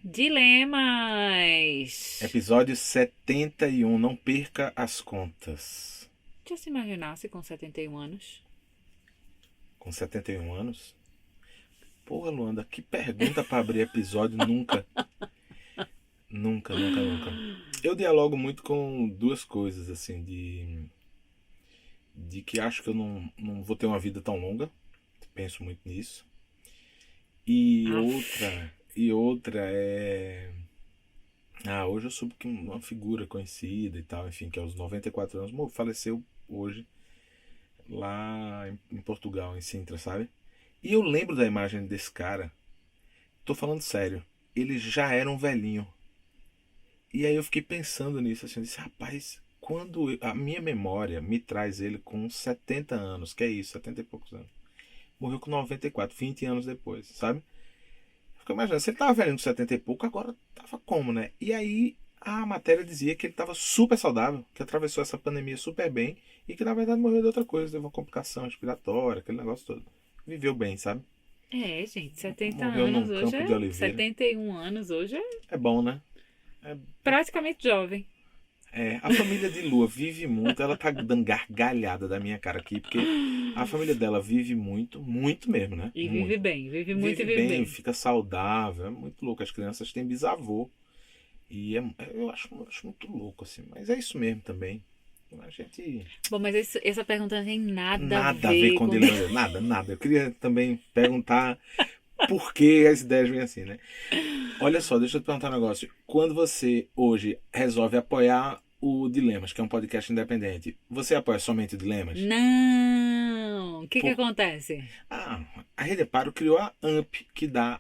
Dilemas! Episódio 71, não perca as contas. Já se imaginasse com 71 anos? Com 71 anos? Porra, Luanda, que pergunta pra abrir episódio nunca. Nunca. Eu dialogo muito com duas coisas, assim, de que acho que eu não vou ter uma vida tão longa. Penso muito nisso. E outra é... hoje eu soube que uma figura conhecida e tal, enfim, que aos 94 anos, faleceu hoje lá em Portugal, em Sintra, sabe? E eu lembro da imagem desse cara. Tô falando sério. Ele já era um velhinho. E aí eu fiquei pensando nisso, assim, eu disse, rapaz, a minha memória me traz ele com 70 anos, que é isso, 70 e poucos anos. Morreu com 94, 20 anos depois, sabe? Fica imaginando, se ele tava velhinho com 70 e pouco, agora tava como, né? E aí a matéria dizia que ele tava super saudável, que atravessou essa pandemia super bem e que na verdade morreu de outra coisa, teve uma complicação respiratória, aquele negócio todo. Viveu bem, sabe? É, gente, 70 Morreu anos num hoje campo de oliveira. 71 anos hoje é É bom, né? É, praticamente jovem. a família de Lua vive muito, ela tá dando gargalhada da minha cara aqui, porque a família dela vive muito, muito mesmo, né? E vive Muito. bem, vive muito e Vive vive bem, bem. fica saudável, é muito louco. As crianças têm bisavô. E eu acho muito louco, assim. Mas é isso mesmo também. A gente. Bom, mas essa pergunta não tem nada a Nada a ver ver com com... dilema. Nada. Eu queria também perguntar por que as ideias vêm assim, né? Olha só, deixa eu te perguntar um negócio. Quando você hoje resolve apoiar o Dilemas, que é um podcast independente, você apoia somente o Dilemas? Não! O que Por... acontece? A Rede Amparo criou a AMP, que dá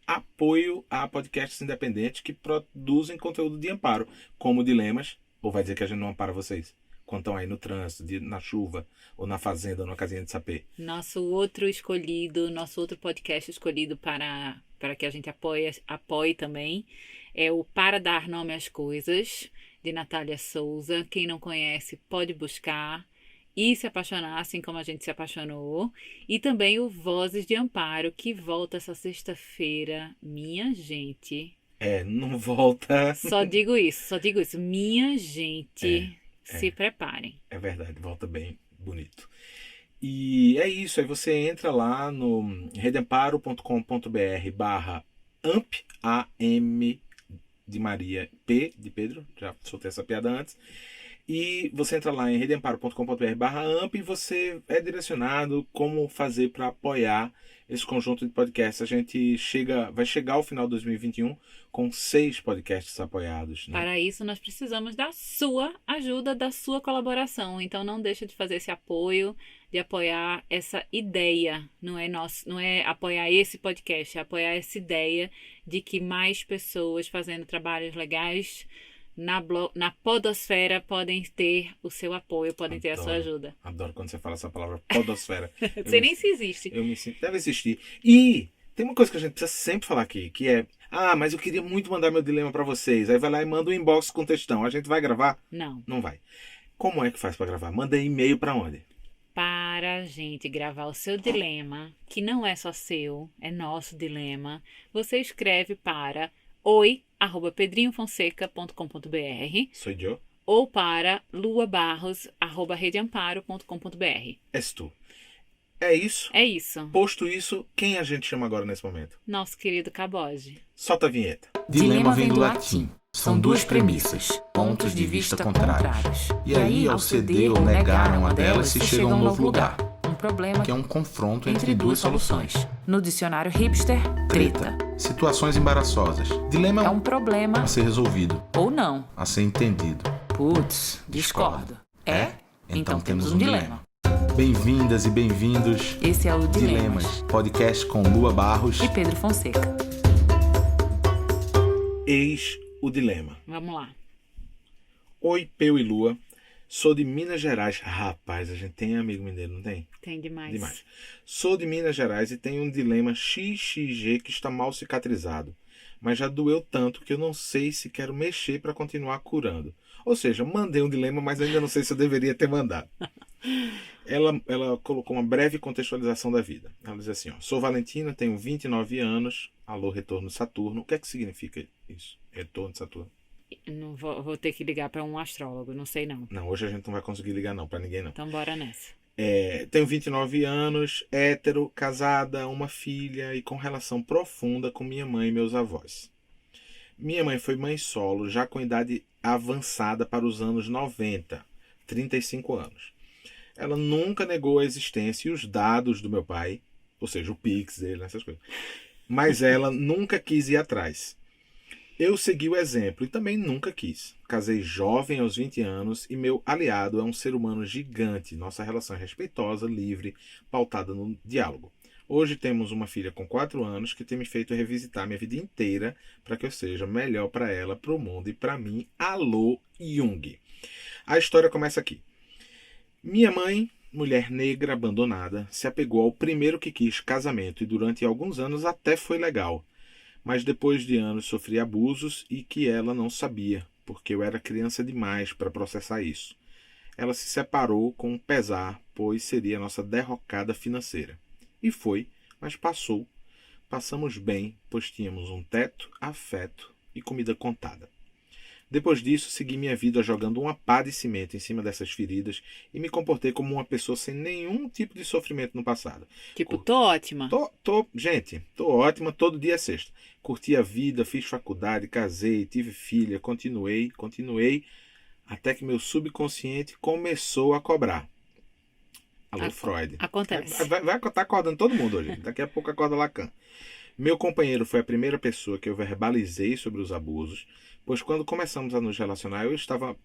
apoio a podcasts independentes que produzem conteúdo de amparo, como Dilemas, ou vai dizer que a gente não ampara vocês? Quando estão aí no trânsito, na chuva, ou na fazenda, ou na casinha de sapê. Nosso outro podcast escolhido para que a gente apoie também é o Para Dar Nome às Coisas, de Natália Souza. Quem não conhece pode buscar e se apaixonar, assim como a gente se apaixonou. E também o Vozes de Amparo, que volta essa sexta-feira. Minha gente, Não volta. só digo isso. Minha É, gente, se é, preparem. é verdade, volta bem bonito. E é isso, aí você entra lá no redeamparo.com.br/amp, A-M de Maria, P de Pedro, já soltei essa piada antes. E você entra lá em redeamparo.com.br/amp e você é direcionado como fazer para apoiar esse conjunto de podcasts. A gente vai chegar ao final de 2021 com 6 podcasts apoiados, né? Para isso, nós precisamos da sua ajuda, da sua colaboração. Então, não deixa de fazer esse apoio, de apoiar essa ideia. Não é apoiar esse podcast, é apoiar essa ideia de que mais pessoas fazendo trabalhos legais na podosfera podem ter o seu apoio, podem ter a sua ajuda. Adoro quando você fala essa palavra, podosfera. Não sei nem se existe. Eu me sinto... Deve existir. E tem uma coisa que a gente precisa sempre falar aqui, que é... mas eu queria muito mandar meu dilema pra vocês. Aí vai lá e manda um inbox com textão. A gente vai gravar? Não. Não vai. Como é que faz pra gravar? Manda e-mail pra onde? Para a gente gravar o seu dilema, que não é só seu, é nosso dilema, você escreve para oi@pedrinhofonseca.com.br Sou eu. ou para luabarros@redeamparo.com.br. És tu. É isso. É isso. Posto isso, quem a gente chama agora nesse momento? Nosso querido Caboge. Solta a vinheta. Dilema vem do latim. São duas premissas, pontos de vista contrários. E aí, ao ceder ou negar uma delas, se chega a um novo lugar. Um problema Que é um confronto entre duas soluções. No dicionário hipster, treta. Situações embaraçosas. Dilema É um problema a ser resolvido, ou não. a ser entendido. Putz, discordo. É? Então temos um dilema. Bem-vindas e bem-vindos. Esse é o Dilemas, podcast com Lua Barros. E Pedro Fonseca. Eis o dilema. Vamos lá. Oi, Peu e Lua. Sou de Minas Gerais. Rapaz, a gente tem amigo mineiro, não tem? Tem demais. Sou de Minas Gerais e tenho um dilema XXG que está mal cicatrizado. mas já doeu tanto que eu não sei se quero mexer para continuar curando. Ou seja, mandei um dilema, mas ainda não sei se eu deveria ter mandado. Ela colocou uma breve contextualização da vida. Ela diz assim, ó, sou Valentina, tenho 29 anos, alô, retorno de Saturno. O que é que significa isso? Retorno de Saturno? Não vou ter que ligar para um astrólogo, não sei não. Não, hoje a gente não vai conseguir ligar não, para ninguém não. Então bora nessa. Tenho 29 anos, hétero, casada, uma filha e com relação profunda com minha mãe e meus avós. Minha mãe foi mãe solo, já com idade avançada para os anos 90, 35 anos. Ela nunca negou a existência e os dados do meu pai, ou seja, o Pix dele, essas coisas. Mas ela nunca quis ir atrás. Eu segui o exemplo e também nunca quis. Casei jovem aos 20 anos e meu aliado é um ser humano gigante. Nossa relação é respeitosa, livre, pautada no diálogo. Hoje temos uma filha com 4 anos que tem me feito revisitar minha vida inteira para que eu seja melhor para ela, para o mundo e para mim. Alô, Jung. A história começa aqui. Minha mãe, mulher negra abandonada, se apegou ao primeiro que quis, casamento, e durante alguns anos até foi legal. Mas depois de anos sofri abusos e que ela não sabia, porque eu era criança demais para processar isso. Ela se separou com pesar, pois seria a nossa derrocada financeira. E foi, mas passou. Passamos bem, pois tínhamos um teto, afeto e comida contada. Depois disso, segui minha vida jogando uma pá de cimento em cima dessas feridas e me comportei como uma pessoa sem nenhum tipo de sofrimento no passado. Tipo, tô ótima. Gente, tô ótima, todo dia é sexta. Curti a vida, fiz faculdade, casei, tive filha, continuei, até que meu subconsciente começou a cobrar. Alô, Freud. Acontece. Vai estar acordando todo mundo hoje. Daqui a pouco acorda Lacan. Meu companheiro foi a primeira pessoa que eu verbalizei sobre os abusos, pois quando começamos a nos relacionar, eu estava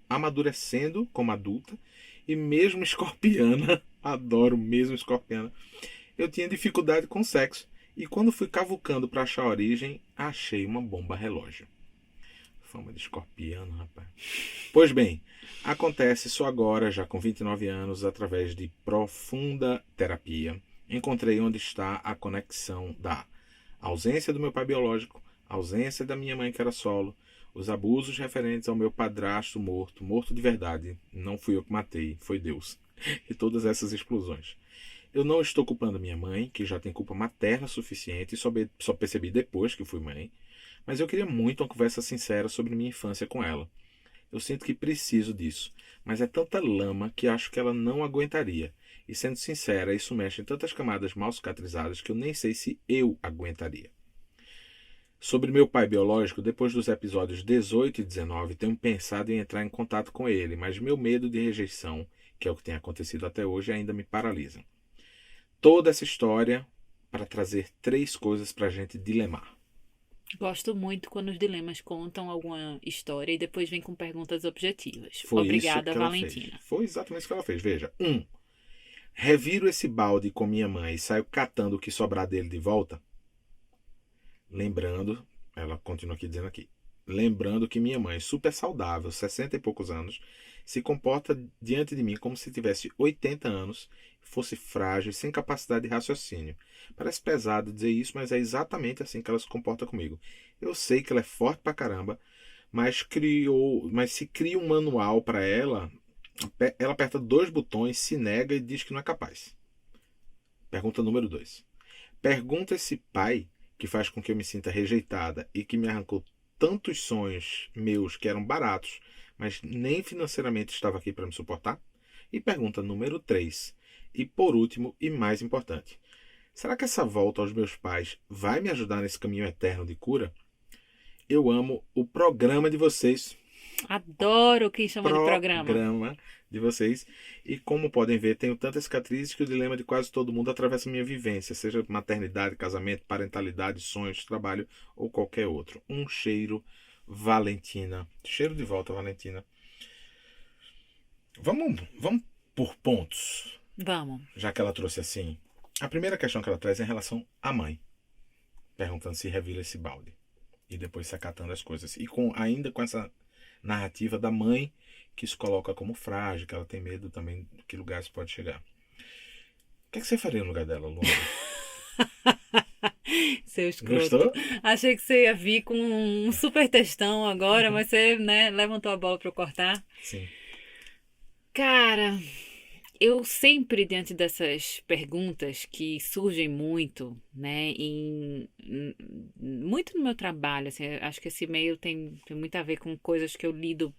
amadurecendo como adulta e mesmo escorpiana, adoro mesmo escorpiana, eu tinha dificuldade com sexo e quando fui cavucando para achar a origem, achei uma bomba relógio. Fama de escorpiano, rapaz. Pois bem, acontece só agora, já com 29 anos, através de profunda terapia, encontrei onde está a conexão da ausência do meu pai biológico, ausência da minha mãe que era solo, os abusos referentes ao meu padrasto morto de verdade, não fui eu que matei, foi Deus, e todas essas explosões. Eu não estou culpando minha mãe, que já tem culpa materna suficiente, e só percebi depois que fui mãe, mas eu queria muito uma conversa sincera sobre minha infância com ela. Eu sinto que preciso disso, mas é tanta lama que acho que ela não aguentaria. E sendo sincera, isso mexe em tantas camadas mal cicatrizadas que eu nem sei se eu aguentaria. Sobre meu pai biológico, depois dos episódios 18 e 19, tenho pensado em entrar em contato com ele, mas meu medo de rejeição, que é o que tem acontecido até hoje, ainda me paralisa. Toda essa história para trazer 3 coisas para a gente dilemar. Gosto muito quando os dilemas contam alguma história e depois vem com perguntas objetivas. Foi Obrigada, isso que ela Valentina. fez. Foi exatamente isso que ela fez. Veja, 1. Reviro esse balde com minha mãe e saio catando o que sobrar dele de volta? Lembrando, ela continua aqui dizendo aqui, lembrando que minha mãe, super saudável, 60 e poucos anos, se comporta diante de mim como se tivesse 80 anos, fosse frágil e sem capacidade de raciocínio. Parece pesado dizer isso, mas é exatamente assim que ela se comporta comigo. Eu sei que ela é forte pra caramba, mas se cria um manual para ela, ela aperta 2 botões, se nega e diz que não é capaz. Pergunta número 2. Pergunta esse pai que faz com que eu me sinta rejeitada e que me arrancou tantos sonhos meus que eram baratos, mas nem financeiramente estava aqui para me suportar? E pergunta número 3. E por último e mais importante. Será que essa volta aos meus pais vai me ajudar nesse caminho eterno de cura? Eu amo o programa de vocês. Adoro o que chama de programa De vocês. E como podem ver, tenho tantas cicatrizes que o dilema de quase todo mundo atravessa minha vivência, seja maternidade, casamento, parentalidade, sonhos, trabalho ou qualquer outro. Um cheiro, Valentina. Cheiro de volta, Valentina. Vamos por pontos. Vamos. Já que ela trouxe assim. A primeira questão que ela traz é em relação à mãe. Perguntando se revira esse balde. E depois se acatando as coisas. E ainda com essa narrativa da mãe que se coloca como frágil, que ela tem medo também de que lugar isso pode chegar. O que você faria no lugar dela, Luana? Seu escroto. Gostou? Achei que você ia vir com um super textão agora, mas você, né, levantou a bola pra eu cortar. Sim. Cara, eu sempre, diante dessas perguntas que surgem muito, né, muito no meu trabalho, assim, eu acho que esse e-mail tem muito a ver com coisas que eu lido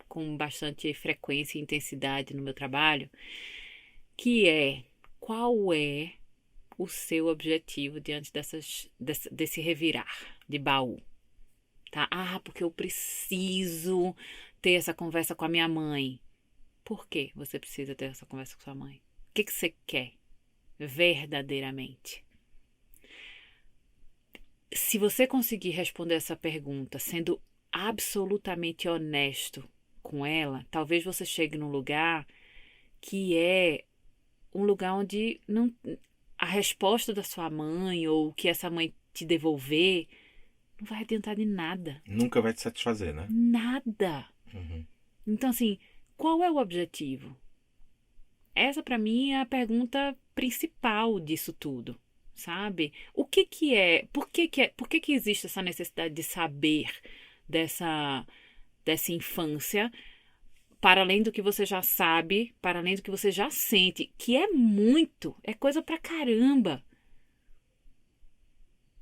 com bastante frequência e intensidade no meu trabalho, que é, qual é o seu objetivo diante desse revirar de baú, tá? Ah, porque eu preciso ter essa conversa com a minha mãe. Por que você precisa ter essa conversa com sua mãe? O que você quer verdadeiramente? Se você conseguir responder essa pergunta sendo absolutamente honesto com ela, talvez você chegue num lugar que é um lugar onde não, a resposta da sua mãe ou o que essa mãe te devolver não vai adiantar de nada. Nunca vai te satisfazer, né? Nada. Uhum. Então, assim, qual é o objetivo? Essa, para mim, é a pergunta principal disso tudo, sabe? O que que é? Por que existe essa necessidade de saber dessa infância, para além do que você já sabe, para além do que você já sente, que é muito, é coisa pra caramba,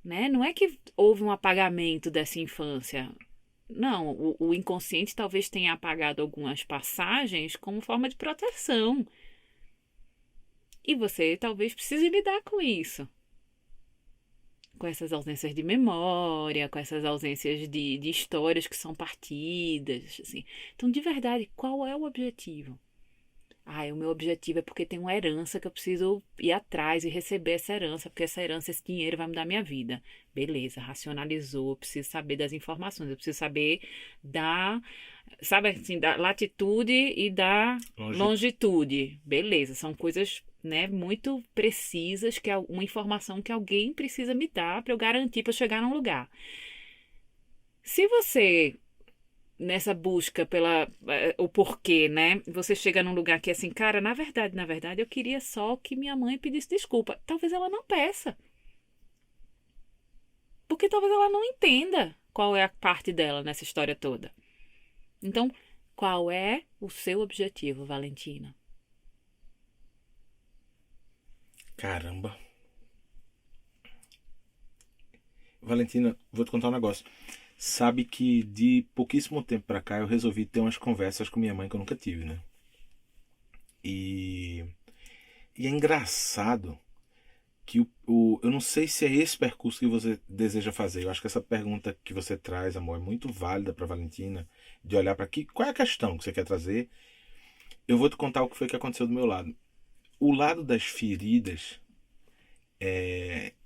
né? Não é que houve um apagamento dessa infância. Não, o inconsciente talvez tenha apagado algumas passagens como forma de proteção. E você talvez precise lidar com isso. Com essas ausências de memória, com essas ausências de histórias que são partidas, assim. Então, de verdade, qual é o objetivo? Ah, o meu objetivo é porque tem uma herança que eu preciso ir atrás e receber essa herança, porque essa herança, esse dinheiro vai mudar minha vida. Beleza, racionalizou, eu preciso saber das informações, eu preciso saber sabe assim, da latitude e da longitude. Beleza, são coisas, né, muito precisas, que é uma informação que alguém precisa me dar para eu garantir para chegar num lugar. Se você nessa busca o porquê, né? Você chega num lugar que é assim, cara, na verdade, eu queria só que minha mãe pedisse desculpa. Talvez ela não peça. Porque talvez ela não entenda qual é a parte dela nessa história toda. Então, qual é o seu objetivo, Valentina? Caramba. Valentina, vou te contar um negócio. Sabe que de pouquíssimo tempo pra cá eu resolvi ter umas conversas com minha mãe que eu nunca tive, né? E é engraçado que eu não sei se é esse percurso que você deseja fazer. Eu acho que essa pergunta que você traz, amor, é muito válida para Valentina, de olhar para aqui, qual é a questão que você quer trazer. Eu vou te contar o que foi que aconteceu do meu lado. O lado das feridas,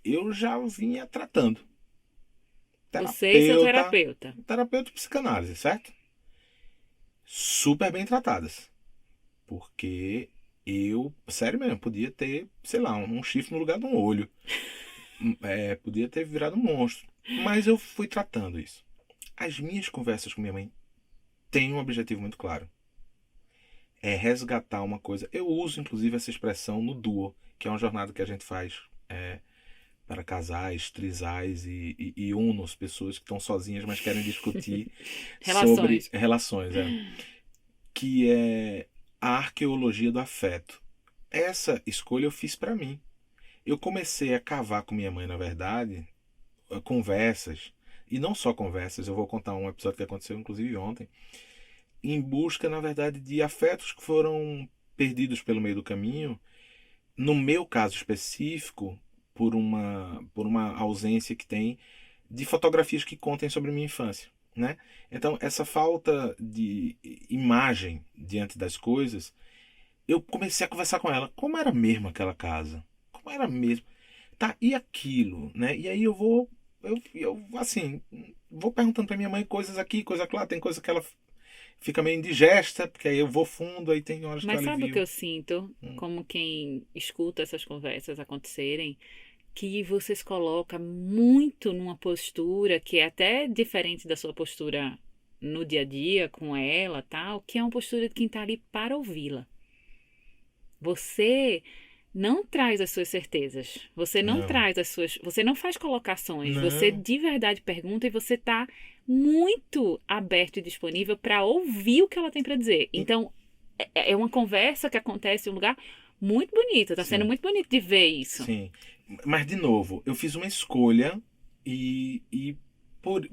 eu já vinha tratando. Você e seu terapeuta. Terapeuta e psicanálise, certo? Super bem tratadas. Porque eu, sério mesmo, podia ter, sei lá, um chifre no lugar de um olho. Podia ter virado um monstro. Mas eu fui tratando isso. As minhas conversas com minha mãe têm um objetivo muito claro. É resgatar uma coisa. Eu uso, inclusive, essa expressão no Duo, que é uma jornada que a gente faz para casais, trisais e unos, pessoas que estão sozinhas, mas querem discutir sobre relações. Que é a arqueologia do afeto. Essa escolha eu fiz para mim. Eu comecei a cavar com minha mãe, na verdade, conversas, e não só conversas, eu vou contar um episódio que aconteceu inclusive ontem, em busca, na verdade, de afetos que foram perdidos pelo meio do caminho, no meu caso específico, por uma ausência que tem de fotografias que contem sobre minha infância, né? Então, essa falta de imagem diante das coisas, eu comecei a conversar com ela. Como era mesmo aquela casa? Como era mesmo? Tá, e aquilo, né? E aí eu vou perguntando pra minha mãe coisas aqui, coisa lá, tem coisa que ela fica meio indigesta, porque aí eu vou fundo, aí tem horas que eu alivio. Mas sabe o que eu sinto, como quem escuta essas conversas acontecerem, que você se coloca muito numa postura que é até diferente da sua postura no dia a dia com ela, tal, que é uma postura de quem tá ali para ouvi-la. Você não traz as suas certezas. Você não Não. traz as suas. Você não faz colocações. Não. Você de verdade pergunta e você está muito aberto e disponível para ouvir o que ela tem para dizer. Então, é uma conversa que acontece em um lugar muito bonito. Está sendo Sim. muito bonito de ver isso. Sim. Mas, de novo, eu fiz uma escolha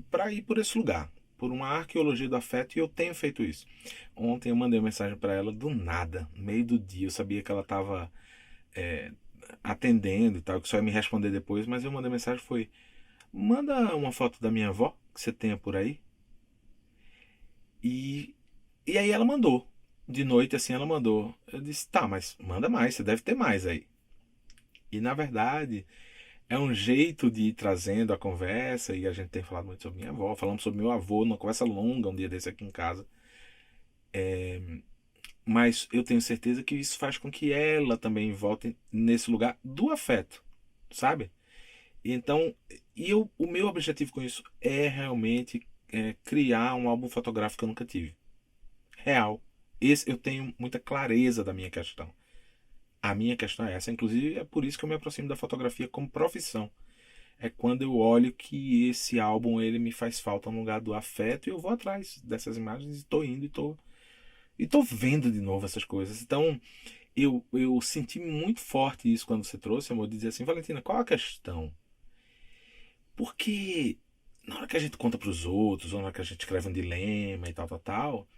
para ir por esse lugar. Por uma arqueologia do afeto, e eu tenho feito isso. Ontem eu mandei uma mensagem para ela do nada, no meio do dia. Eu sabia que ela estava atendendo e tal, que só ia me responder depois, mas eu mandei mensagem, foi: manda uma foto da minha avó, que você tenha por aí. E aí ela mandou. De noite, assim, ela mandou. Eu disse: tá, mas manda mais, você deve ter mais aí. E, na verdade, é um jeito de ir trazendo a conversa, e a gente tem falado muito sobre minha avó, falamos sobre meu avô, numa conversa longa, um dia desse aqui em casa. Mas eu tenho certeza que isso faz com que ela também volte nesse lugar do afeto, sabe? Então, o meu objetivo com isso é realmente criar um álbum fotográfico que eu nunca tive. Real. Esse eu tenho muita clareza da minha questão. A minha questão é essa. Inclusive, é por isso que eu me aproximo da fotografia como profissão. É quando eu olho que esse álbum ele me faz falta no lugar do afeto, e eu vou atrás dessas imagens e estou indo e tô vendo de novo essas coisas. Então, eu senti muito forte isso quando você trouxe, amor, de dizer assim: Valentina, qual a questão? Porque na hora que a gente conta para os outros, ou na hora que a gente escreve um dilema e tal, tal, tal,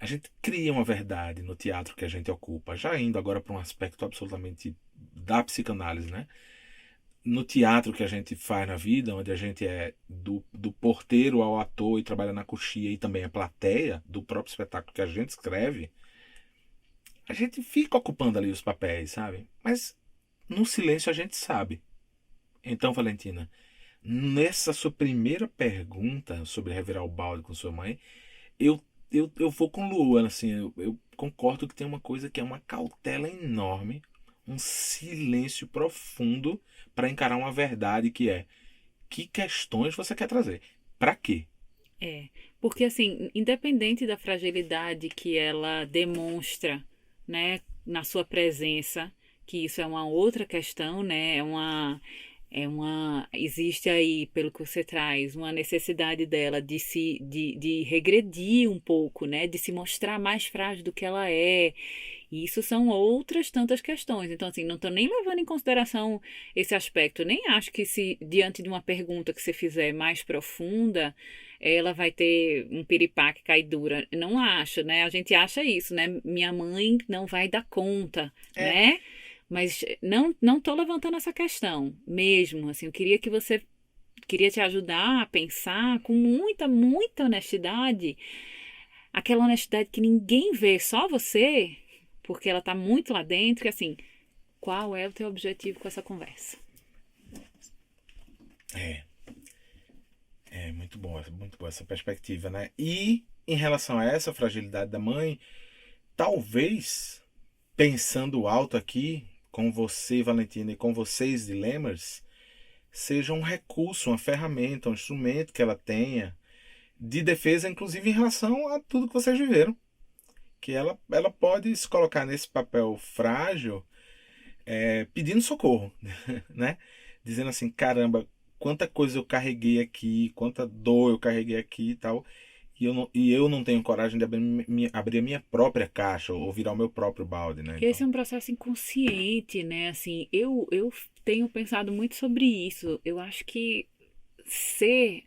a gente cria uma verdade no teatro que a gente ocupa. Já indo agora para um aspecto absolutamente da psicanálise, né? No teatro que a gente faz na vida, onde a gente é do porteiro ao ator e trabalha na coxia, e também é plateia do próprio espetáculo que a gente escreve, a gente fica ocupando ali os papéis, sabe? Mas no silêncio a gente sabe. Então, Valentina, nessa sua primeira pergunta sobre revirar o balde com sua mãe, eu vou com Luana, assim, eu concordo que tem uma coisa que é uma cautela enorme, um silêncio profundo para encarar uma verdade que é: que questões você quer trazer? Para quê? É, porque assim, independente da fragilidade que ela demonstra, né, na sua presença, que isso é uma outra questão, né, existe aí, pelo que você traz, uma necessidade dela de regredir um pouco, né, de se mostrar mais frágil do que ela é. E isso são outras tantas questões. Então, assim, não estou nem levando em consideração esse aspecto. Nem acho que se, diante de uma pergunta que você fizer mais profunda, ela vai ter um piripaque cai dura. Não acho, né? A gente acha isso, né? Minha mãe não vai dar conta, É, né? Mas não tô levantando essa questão mesmo. Assim, eu queria te ajudar a pensar com muita, muita honestidade, aquela honestidade que ninguém vê, só você, porque ela tá muito lá dentro, e assim, qual é o teu objetivo com essa conversa? é, é muito bom essa perspectiva, né? E em relação a essa fragilidade da mãe, talvez, pensando alto aqui, com você, Valentina, e com vocês, dilemas, seja um recurso, uma ferramenta, um instrumento que ela tenha de defesa, inclusive em relação a tudo que vocês viveram. Que ela pode se colocar nesse papel frágil, pedindo socorro, né? Dizendo assim: caramba, quanta coisa eu carreguei aqui, quanta dor eu carreguei aqui e tal, e eu não tenho coragem de abrir a minha própria caixa, ou virar o meu próprio balde, né? Esse Então, é um processo inconsciente, né? Assim, eu tenho pensado muito sobre isso. Eu acho que ser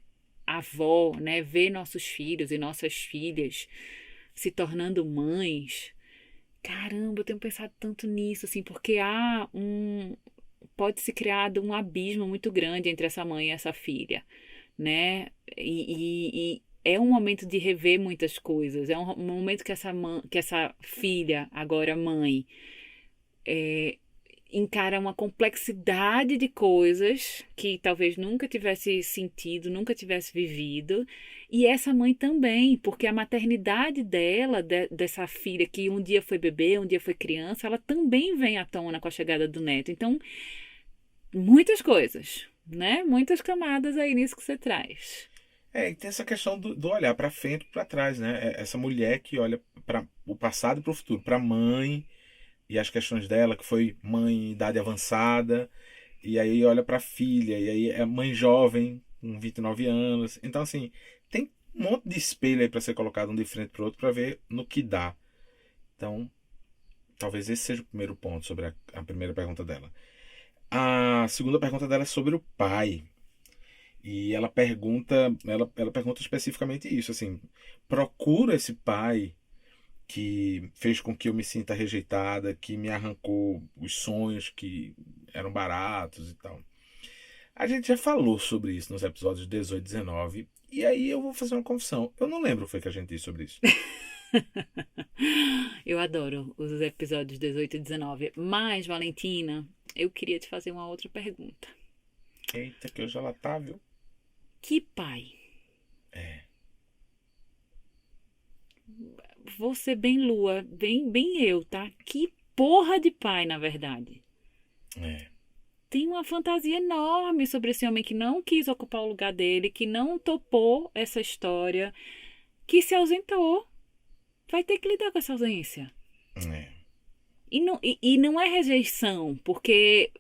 avó, né? Ver nossos filhos e nossas filhas se tornando mães. Caramba, eu tenho pensado tanto nisso, assim, porque pode se criar um abismo muito grande entre essa mãe e essa filha, né? E é um momento de rever muitas coisas. É um momento que essa filha, agora mãe, encara uma complexidade de coisas que talvez nunca tivesse sentido, nunca tivesse vivido. E essa mãe também, porque a maternidade dela, dessa filha que um dia foi bebê, um dia foi criança, ela também vem à tona com a chegada do neto. Então, muitas coisas, né? Muitas camadas aí nisso que você traz. e tem essa questão do olhar para frente e para trás, né? Essa mulher que olha para o passado e para o futuro, para a mãe e as questões dela, que foi mãe em idade avançada, e aí olha para a filha, e aí é mãe jovem, com 29 anos. Então, assim, tem um monte de espelho aí para ser colocado um de frente para o outro para ver no que dá. Então, talvez esse seja o primeiro ponto sobre a primeira pergunta dela. A segunda pergunta dela é sobre o pai. E ela pergunta especificamente isso, assim, procura esse pai que fez com que eu me sinta rejeitada, que me arrancou os sonhos que eram baratos e tal. A gente já falou sobre isso nos episódios 18 e 19, e aí eu vou fazer uma confissão. Eu não lembro o que foi que a gente disse sobre isso. Eu adoro os episódios 18 e 19. Mas, Valentina, eu queria te fazer uma outra pergunta. Eita, que hoje ela tá, viu? Que pai? É. Vou ser bem Lua, bem eu, tá? Que porra de pai, na verdade. É. Tem uma fantasia enorme sobre esse homem que não quis ocupar o lugar dele, que não topou essa história, que se ausentou. Vai ter que lidar com essa ausência. É. E não é rejeição, porque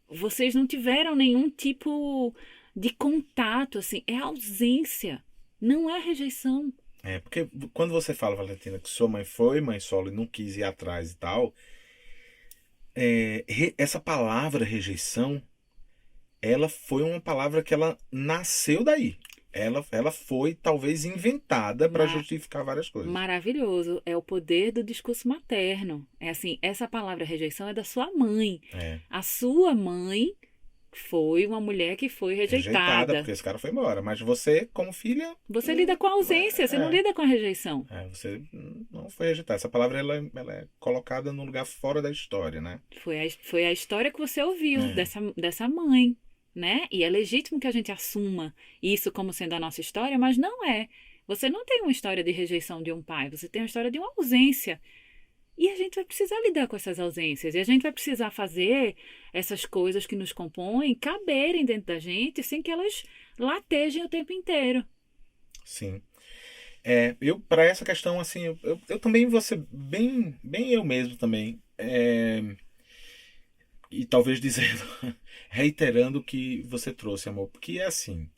vocês não tiveram nenhum tipo de contato, assim. É ausência, não é rejeição. É, porque quando você fala, Valentina, que sua mãe foi mãe solo e não quis ir atrás e tal, essa palavra rejeição, ela foi uma palavra que ela nasceu daí. Ela foi talvez inventada para justificar várias coisas. Maravilhoso. É o poder do discurso materno. É assim, essa palavra rejeição é da sua mãe. É. A sua mãe foi uma mulher que foi rejeitada. Porque esse cara foi embora. Mas você, como filha... Você lida com a ausência, você não lida com a rejeição. Você não foi rejeitada. Essa palavra ela é colocada num lugar fora da história, né? Foi a história que você ouviu dessa mãe, né? E é legítimo que a gente assuma isso como sendo a nossa história, mas não é. Você não tem uma história de rejeição de um pai, você tem uma história de uma ausência. E a gente vai precisar lidar com essas ausências. E a gente vai precisar fazer essas coisas que nos compõem caberem dentro da gente sem que elas latejem o tempo inteiro. Sim. Eu, para essa questão, assim, eu também vou ser bem eu mesmo também. E talvez dizendo, reiterando o que você trouxe, amor. Porque é assim,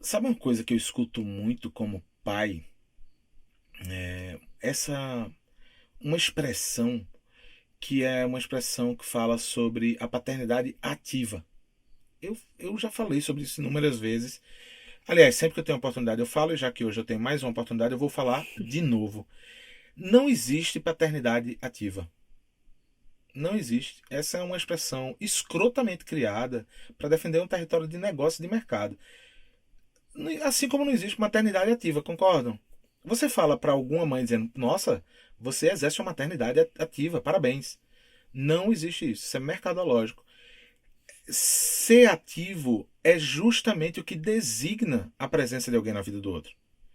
sabe uma coisa que eu escuto muito como pai? Uma expressão que é uma expressão que fala sobre a paternidade ativa. Eu já falei sobre isso inúmeras vezes. Aliás, sempre que eu tenho oportunidade eu falo, e já que hoje eu tenho mais uma oportunidade, eu vou falar de novo. Não existe paternidade ativa. Não existe. Essa é uma expressão escrotamente criada para defender um território de negócio e de mercado. Assim como não existe maternidade ativa, concordam? Você fala para alguma mãe dizendo, nossa, você exerce uma maternidade ativa, parabéns. Não existe isso, isso é mercadológico. Ser ativo é justamente o que designa a presença de alguém na vida do outro.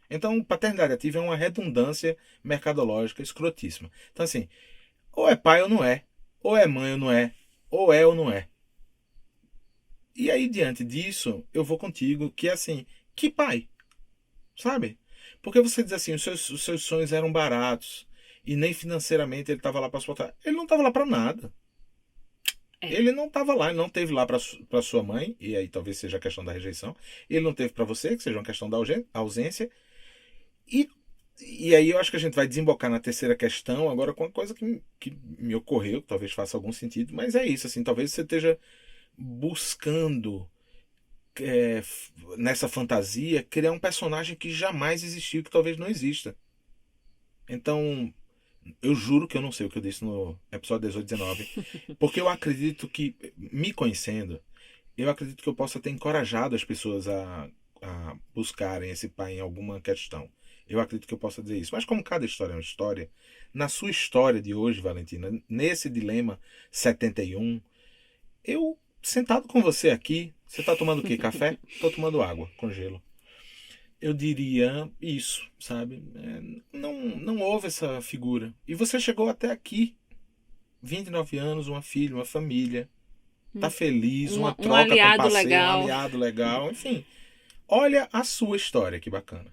Então, paternidade ativa é uma redundância mercadológica escrotíssima. Então, assim, ou é pai ou não é, ou é mãe ou não é, ou é ou não é. E aí, diante disso, eu vou contigo que, assim, que pai? Sabe? Porque você diz assim, os seus sonhos eram baratos e nem financeiramente ele estava lá para suportar. Ele não estava lá para nada. Ele não estava lá, ele não teve lá para sua mãe, e aí talvez seja a questão da rejeição. Ele não teve para você, que seja uma questão da ausência. E aí eu acho que a gente vai desembocar na terceira questão agora com uma coisa que me ocorreu, que talvez faça algum sentido, mas é isso, assim, talvez você esteja buscando nessa fantasia criar um personagem que jamais existiu, que talvez não exista. Então, eu juro que eu não sei o que eu disse no episódio 18 e 19, porque eu acredito que, me conhecendo, eu acredito que eu possa ter encorajado as pessoas a buscarem esse pai em alguma questão. Eu acredito que eu possa dizer isso. Mas como cada história é uma história, na sua história de hoje, Valentina, nesse dilema 71, eu, sentado com você aqui, você está tomando o quê? Café? Estou tomando água com gelo. Eu diria isso, sabe? Não houve essa figura. E você chegou até aqui, 29 anos, uma filha, uma família, tá feliz, uma troca um aliado com parceiro, legal. Um aliado legal, enfim. Olha a sua história, que bacana.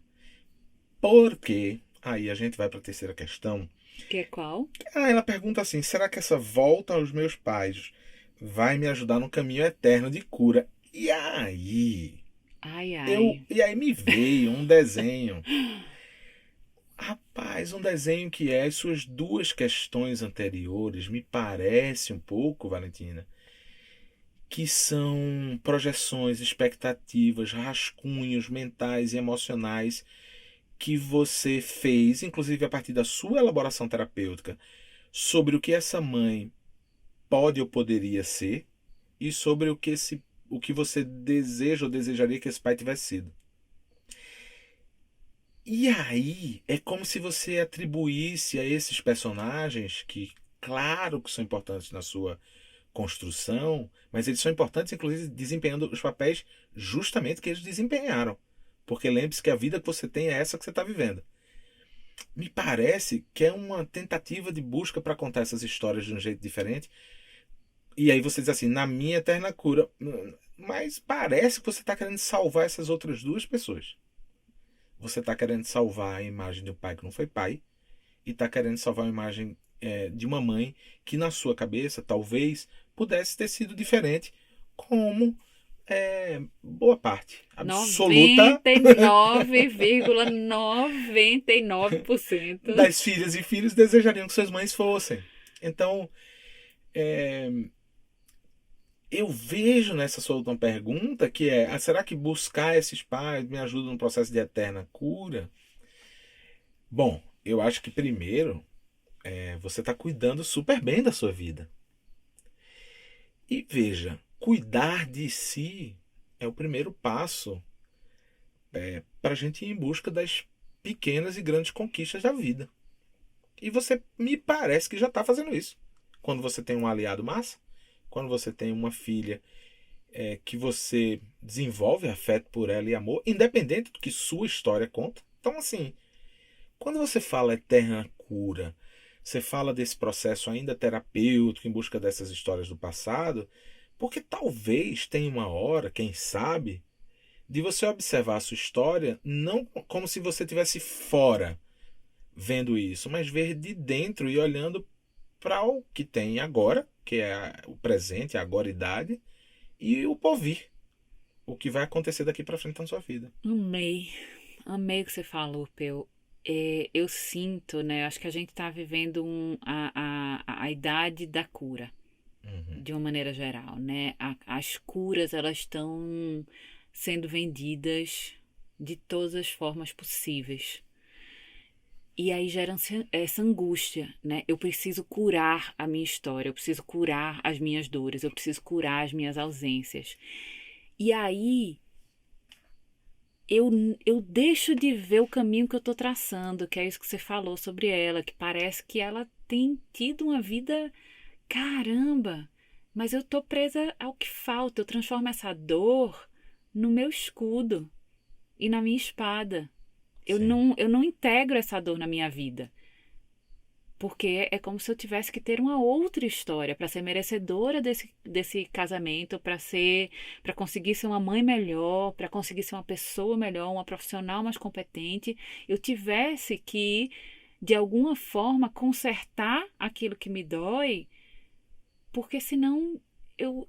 Porque, aí a gente vai para a terceira questão, Que é qual? Ela pergunta assim: será que essa volta aos meus pais vai me ajudar no caminho eterno de cura? E aí? Ai, ai. E aí me veio um desenho. Rapaz, um desenho que é as suas duas questões anteriores, me parece um pouco, Valentina, que são projeções, expectativas, rascunhos mentais e emocionais que você fez, inclusive a partir da sua elaboração terapêutica, sobre o que essa mãe pode ou poderia ser e sobre o que você deseja ou desejaria que esse pai tivesse sido. E aí é como se você atribuísse a esses personagens que, claro que são importantes na sua construção, mas eles são importantes, inclusive, desempenhando os papéis justamente que eles desempenharam. Porque lembre-se que a vida que você tem é essa que você está vivendo. Me parece que é uma tentativa de busca para contar essas histórias de um jeito diferente. E aí você diz assim, na minha eterna cura. Mas parece que você está querendo salvar essas outras duas pessoas. Você está querendo salvar a imagem de um pai que não foi pai. E está querendo salvar a imagem de uma mãe que na sua cabeça talvez pudesse ter sido diferente, como boa parte absoluta 99,99% das filhas e filhos desejariam que suas mães fossem. Então, eu vejo nessa sua última pergunta que será que buscar esses pais me ajuda no processo de eterna cura? Bom, eu acho que primeiro você está cuidando super bem da sua vida. E veja, cuidar de si é o primeiro passo para a gente ir em busca das pequenas e grandes conquistas da vida. E você me parece que já está fazendo isso. Quando você tem um aliado massa, quando você tem uma filha que você desenvolve afeto por ela e amor, independente do que sua história conta. Então, assim, quando você fala eterna cura, você fala desse processo ainda terapêutico em busca dessas histórias do passado, porque talvez tenha uma hora, quem sabe, de você observar a sua história não como se você estivesse fora vendo isso, mas ver de dentro e olhando para o que tem agora, que é o presente, a agoridade, e o porvir, o que vai acontecer daqui para frente na sua vida. Amei o que você falou, Peu. Eu sinto, né? Acho que a gente está vivendo a idade da cura, de uma maneira geral, né? As curas, elas estão sendo vendidas de todas as formas possíveis. E aí gera essa angústia, né? Eu preciso curar a minha história, eu preciso curar as minhas dores, eu preciso curar as minhas ausências. E aí eu deixo de ver o caminho que eu estou traçando, que é isso que você falou sobre ela, que parece que ela tem tido uma vida, caramba, mas eu estou presa ao que falta, eu transformo essa dor no meu escudo e na minha espada. Eu não integro essa dor na minha vida. Porque é como se eu tivesse que ter uma outra história para ser merecedora desse casamento, para conseguir ser uma mãe melhor, para conseguir ser uma pessoa melhor, uma profissional mais competente. Eu tivesse que, de alguma forma, consertar aquilo que me dói, porque senão eu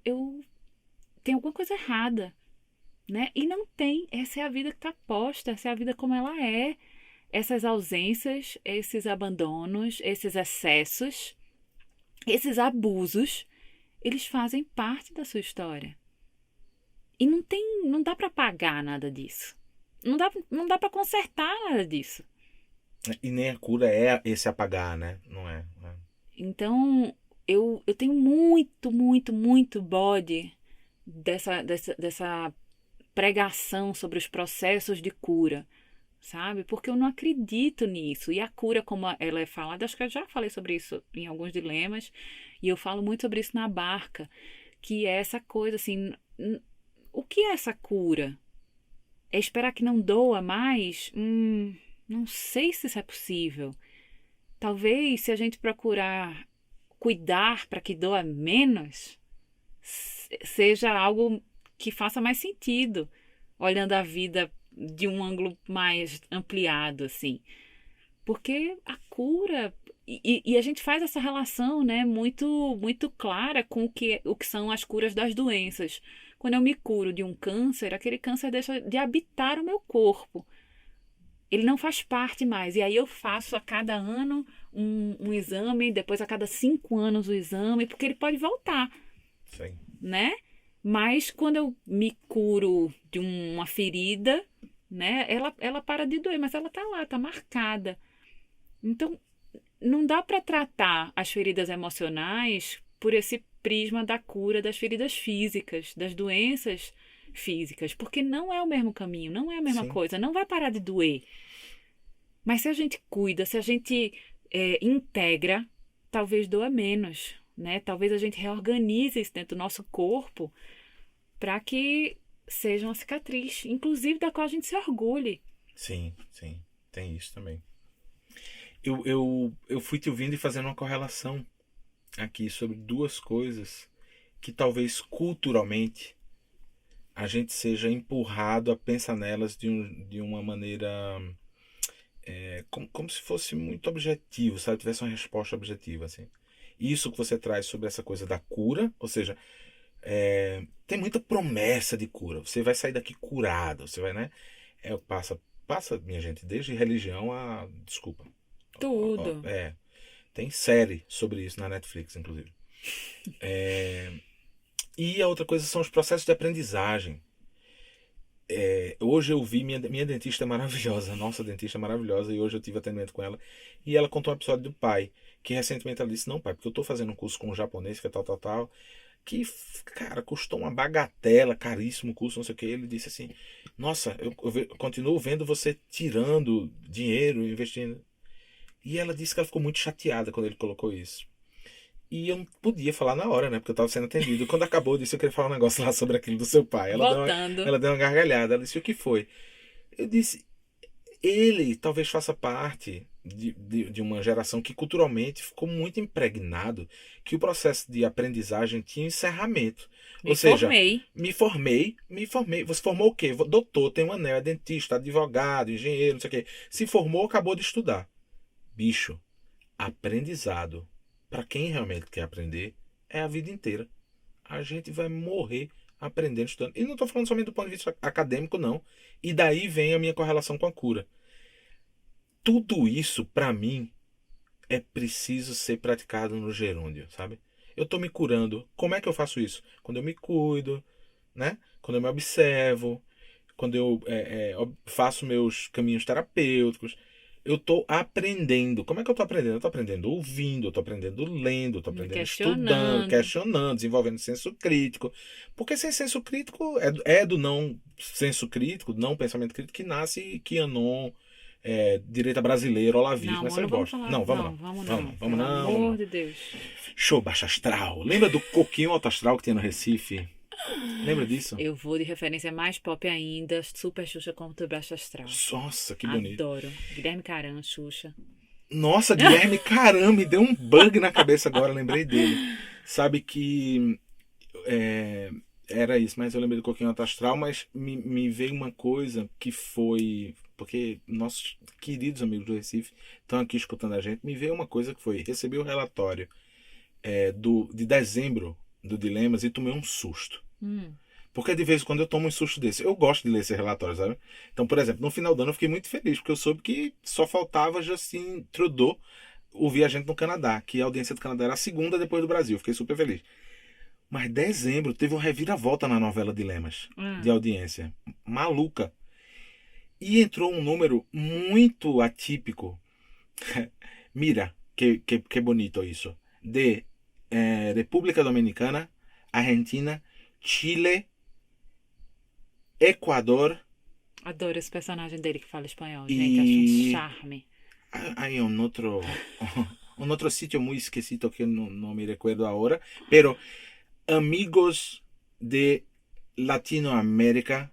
tenho alguma coisa errada. Né? E não tem, essa é a vida que está posta, essa é a vida como ela é. Essas ausências, esses abandonos, esses excessos, esses abusos, eles fazem parte da sua história. E não dá para apagar nada disso. Não dá para consertar nada disso. E nem a cura é esse apagar, né? Não é. Então, eu tenho muito, muito, muito bode dessa pregação sobre os processos de cura, sabe? Porque eu não acredito nisso. E a cura, como ela é falada, acho que eu já falei sobre isso em alguns dilemas, e eu falo muito sobre isso na Barca, que é essa coisa assim, o que é essa cura? É esperar que não doa mais? Não sei se isso é possível. Talvez, se a gente procurar cuidar para que doa menos, seja algo que faça mais sentido, olhando a vida de um ângulo mais ampliado, assim. Porque a cura E a gente faz essa relação, né, muito, muito clara com o que são as curas das doenças. Quando eu me curo de um câncer, aquele câncer deixa de habitar o meu corpo. Ele não faz parte mais. E aí eu faço a cada ano um exame, depois a cada 5 anos o exame, porque ele pode voltar, Sim. né? Mas quando eu me curo de uma ferida, né, ela para de doer, mas ela tá lá, tá marcada. Então, não dá para tratar as feridas emocionais por esse prisma da cura das feridas físicas, das doenças físicas, porque não é o mesmo caminho, não é a mesma Sim. coisa, não vai parar de doer. Mas se a gente cuida, se a gente integra, talvez doa menos, né? Talvez a gente reorganize isso dentro do nosso corpo para que seja uma cicatriz, inclusive da qual a gente se orgulhe. Sim, sim. Tem isso também. Eu fui te ouvindo e fazendo uma correlação aqui sobre duas coisas que talvez culturalmente a gente seja empurrado a pensar nelas de uma maneira como se fosse muito objetivo, sabe? Tivesse uma resposta objetiva, assim. Isso que você traz sobre essa coisa da cura, ou seja, tem muita promessa de cura. Você vai sair daqui curado, você vai, né? Passa, minha gente, desde religião a... Desculpa. Tudo. Tem série sobre isso na Netflix, inclusive. E a outra coisa são os processos de aprendizagem. Hoje eu vi minha dentista é maravilhosa, nossa dentista é maravilhosa, e hoje eu tive atendimento com ela, e ela contou um episódio do pai, que recentemente ela disse, não pai, porque eu estou fazendo um curso com um japonês, que é tal, que, cara, custou uma bagatela, caríssimo o curso, não sei o que. Ele disse assim, nossa, eu continuo vendo você tirando dinheiro, investindo. E ela disse que ela ficou muito chateada quando ele colocou isso. E eu não podia falar na hora, né? Porque eu estava sendo atendido. Quando acabou, eu disse que eu queria falar um negócio lá sobre aquilo do seu pai. Voltando. Ela deu uma gargalhada. Ela disse, o que foi? Eu disse, ele talvez faça parte de uma geração que culturalmente ficou muito impregnado que o processo de aprendizagem tinha encerramento. Ou seja, me formei. Você formou o quê? Doutor, tem um anel, é dentista, advogado, engenheiro, não sei o quê. Se formou, acabou de estudar. Bicho, aprendizado, para quem realmente quer aprender, é a vida inteira. A gente vai morrer aprendendo, estudando. E não estou falando somente do ponto de vista acadêmico, não. E daí vem a minha correlação com a cura. Tudo isso, para mim, é preciso ser praticado no gerúndio, sabe? Eu estou me curando. Como é que eu faço isso? Quando eu me cuido, né? Quando eu me observo, quando eu faço meus caminhos terapêuticos. Eu estou aprendendo. Como é que eu estou aprendendo? Eu estou aprendendo ouvindo, eu estou aprendendo lendo, eu estou aprendendo estudando, questionando, desenvolvendo senso crítico. Porque sem senso crítico, é do não senso crítico, não pensamento crítico, que nasce QAnon, direita brasileira, olavismo, essas bostas. Não, vamos não. Pelo amor de Deus. Show baixo astral. Lembra do coquinho alto astral que tinha no Recife? Lembra disso? Eu vou de referência mais pop ainda, Super Xuxa contra o Baixo Astral. Nossa, que bonito. Adoro. Guilherme Caram, Xuxa. Nossa, Guilherme Caram, me deu um bug na cabeça agora, lembrei dele. Sabe que era isso, mas eu lembrei do Coquinho Alto Astral, mas me veio uma coisa que foi... Porque nossos queridos amigos do Recife estão aqui escutando a gente. Me veio uma coisa que foi... Recebi o relatório de dezembro do Dilemas e tomei um susto. Porque de vez em quando eu tomo um susto desse. Eu gosto de ler esse relatório, sabe? Então, por exemplo, no final do ano eu fiquei muito feliz, porque eu soube que só faltava Justin Trudeau ouvir a gente no Canadá, que a audiência do Canadá era a segunda depois do Brasil. Fiquei super feliz. Mas dezembro teve uma reviravolta na novela Dilemas, de audiência. Maluca. E entrou um número muito atípico. Mira, que bonito isso. De República Dominicana, Argentina, Chile, Equador. Adoro esse personagem dele que fala espanhol, gente. Acho um charme. Hay un otro sitio muy exquisito que no me recuerdo ahora, pero amigos de Latinoamérica,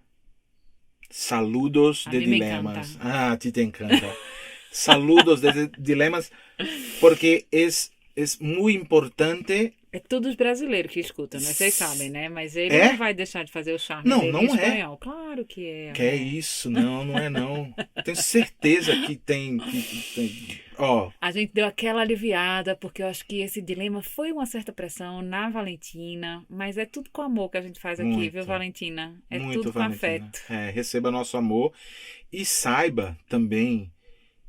saludos de Dilemas. A ti te encanta. Saludos de Dilemas, porque es muy importante. É todos os brasileiros que escutam, né? Vocês sabem, né? Mas ele não vai deixar de fazer o charme dele em espanhol. Claro que é. Que é isso? Não é não. Tenho certeza que tem... Ó, A gente deu aquela aliviada, porque eu acho que esse dilema foi uma certa pressão na Valentina, mas é tudo com amor que a gente faz aqui, Muito. viu, Valentina? É muito, tudo com Valentina. afeto. Receba nosso amor e saiba também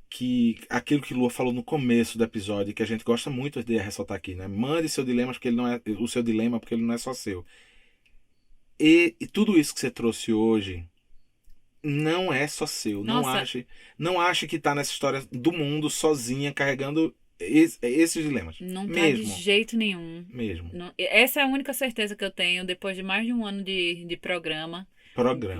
que aquilo que Lua falou no começo do episódio, que a gente gosta muito de ressaltar aqui, né? Mande seu dilema, porque ele não é o seu dilema, porque ele não é só seu. E tudo isso que você trouxe hoje não é só seu. Nossa. Não ache que tá nessa história do mundo sozinha carregando esses dilemas. Não tá Mesmo. de jeito nenhum. Mesmo. Essa é a única certeza que eu tenho depois de mais de um ano de programa,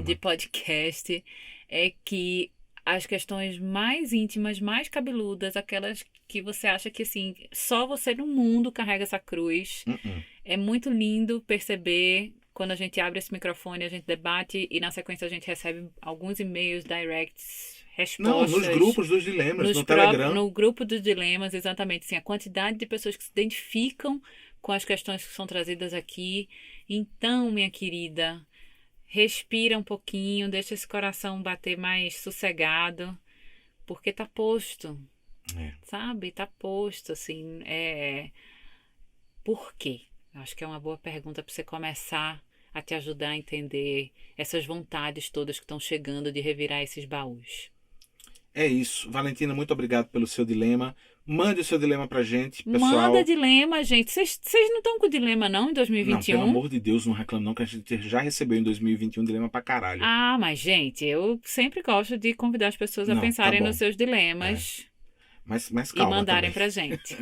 de podcast, é que as questões mais íntimas, mais cabeludas, aquelas que você acha que assim, só você no mundo carrega essa cruz. É muito lindo perceber quando a gente abre esse microfone, a gente debate e na sequência a gente recebe alguns e-mails, directs, Não, respostas. nos grupos dos dilemas, no Telegram. No grupo dos dilemas, exatamente. Assim, a quantidade de pessoas que se identificam com as questões que são trazidas aqui. Então, minha querida, respira um pouquinho, deixa esse coração bater mais sossegado, porque tá posto, sabe? Tá posto, assim, Por quê? Acho que é uma boa pergunta para você começar a te ajudar a entender essas vontades todas que estão chegando de revirar esses baús. É isso. Valentina, muito obrigado pelo seu dilema. Mande o seu dilema pra gente, pessoal. Manda dilema, gente. Vocês não estão com dilema, não, em 2021? Não, pelo amor de Deus, não reclame não, que a gente já recebeu em 2021 dilema pra caralho. Ah, mas, gente, eu sempre gosto de convidar as pessoas a Não, pensarem tá bom. nos seus dilemas Mas e calma mandarem também. pra gente.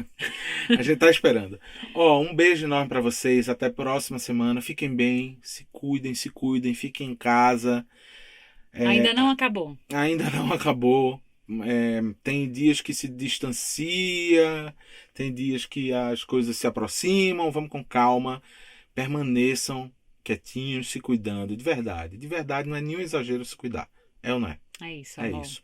A gente tá esperando. Ó, um beijo enorme pra vocês. Até a próxima semana. Fiquem bem, se cuidem, fiquem em casa. Ainda não acabou. Ainda não acabou. Tem dias que se distancia, tem dias que as coisas se aproximam. Vamos com calma. Permaneçam quietinhos, se cuidando. De verdade. De verdade, não é nenhum exagero se cuidar. É ou não é? É isso, É amor. isso.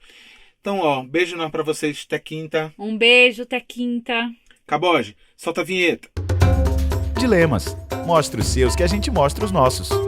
Então, ó, beijo enorme pra vocês. Até quinta. Um beijo, até quinta. Caboge, solta a vinheta. Dilemas. Mostre os seus que a gente mostra os nossos.